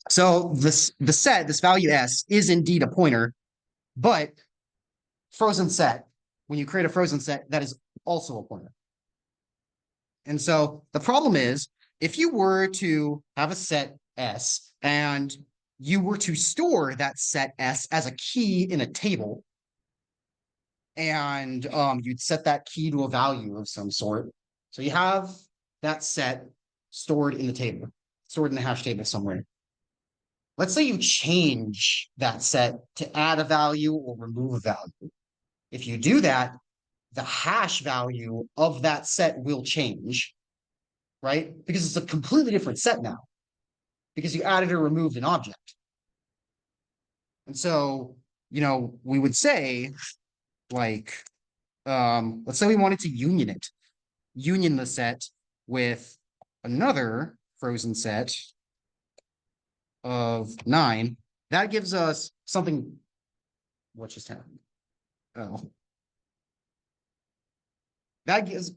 So this value S is indeed a pointer, but frozen set, when you create a frozen set, that is also a pointer. And so the problem is, if you were to have a set S and you were to store that set S as a key in a table, and you'd set that key to a value of some sort. So you have that set stored in the table, stored in the hash table somewhere. Let's say you change that set to add a value or remove a value. If you do that, the hash value of that set will change, right? Because it's a completely different set now, because you added or removed an object. And so, we would say, like, let's say we wanted to union the set with another frozen set of 9. That gives us something. What just happened? Oh. That gives.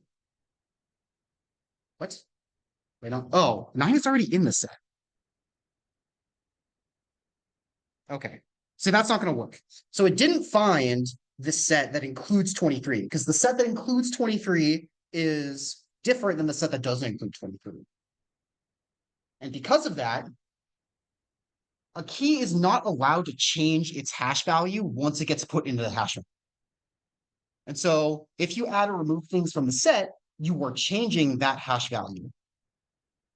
What? Wait, no. Oh, 9 is already in the set. Okay. So that's not going to work. So it didn't find the set that includes 23, because the set that includes 23 is different than the set that doesn't include 23. And because of that, a key is not allowed to change its hash value once it gets put into the hash. And so if you add or remove things from the set, you are changing that hash value.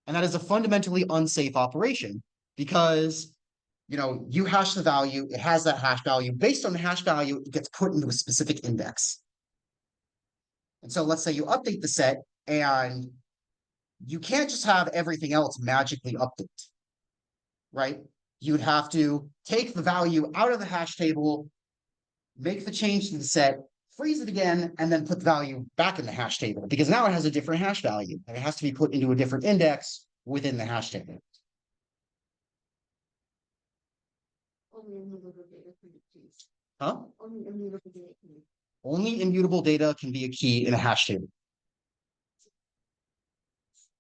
And that is a fundamentally unsafe operation because, you hash the value, it has that hash value. Based on the hash value, it gets put into a specific index. And so let's say you update the set and you can't just have everything else magically update, right? You'd have to take the value out of the hash table, make the change to the set, freeze it again, and then put the value back in the hash table because now it has a different hash value and it has to be put into a different index within the hash table. Huh? Only immutable data can be a key in a hash table.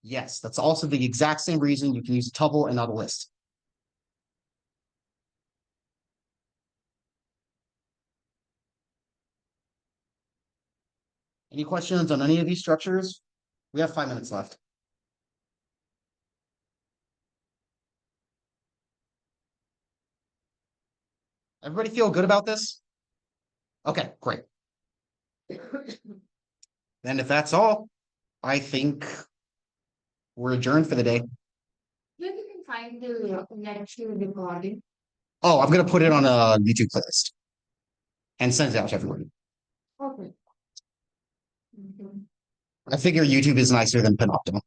Yes, that's also the exact same reason you can use a tuple and not a list. Any questions on any of these structures? We have 5 minutes left. Everybody feel good about this? Okay, great. Then if that's all, I think we're adjourned for the day. You can find the lecture recording. Oh, I'm gonna put it on a YouTube playlist and send it out to everyone. Okay. I figure YouTube is nicer than Panopto.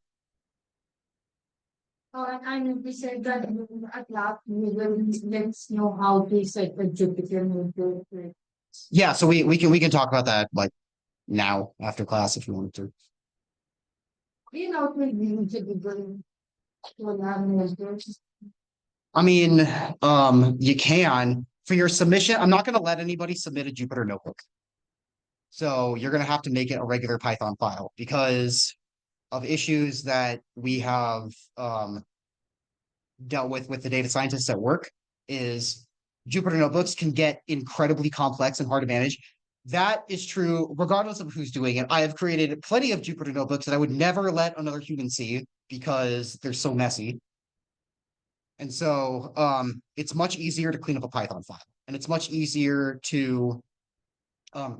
And we said that at last we will let's know how to set the Jupyter notebook. Yeah, so we can talk about that like now after class if you wanted to. We know we need to be going to have I mean, you can for your submission. I'm not gonna let anybody submit a Jupyter notebook. So you're gonna have to make it a regular Python file because of issues that we have dealt with the data scientists at work is Jupyter notebooks can get incredibly complex and hard to manage. That is true regardless of who's doing it. I have created plenty of Jupyter notebooks that I would never let another human see because they're so messy. And so it's much easier to clean up a Python file, and it's much easier to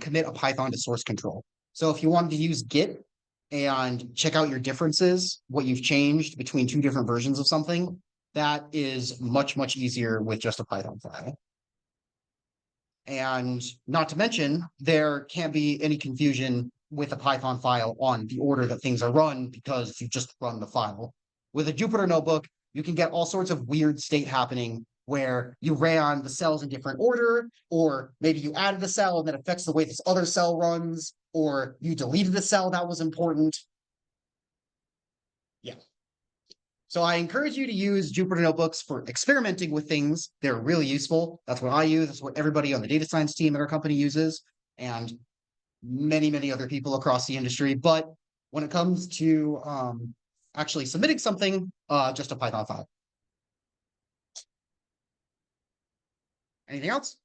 commit a Python to source control. So if you wanted to use Git and check out your differences, what you've changed between two different versions of something, that is much, much easier with just a Python file. And not to mention, there can't be any confusion with a Python file on the order that things are run because you just run the file. With a Jupyter notebook, you can get all sorts of weird state happening where you ran the cells in different order, or maybe you added a cell and that affects the way this other cell runs, or you deleted a cell that was important. Yeah. So I encourage you to use Jupyter notebooks for experimenting with things. They're really useful. That's what I use. That's what everybody on the data science team at our company uses, and many, many other people across the industry. But when it comes to actually submitting something, just a Python file. Anything else?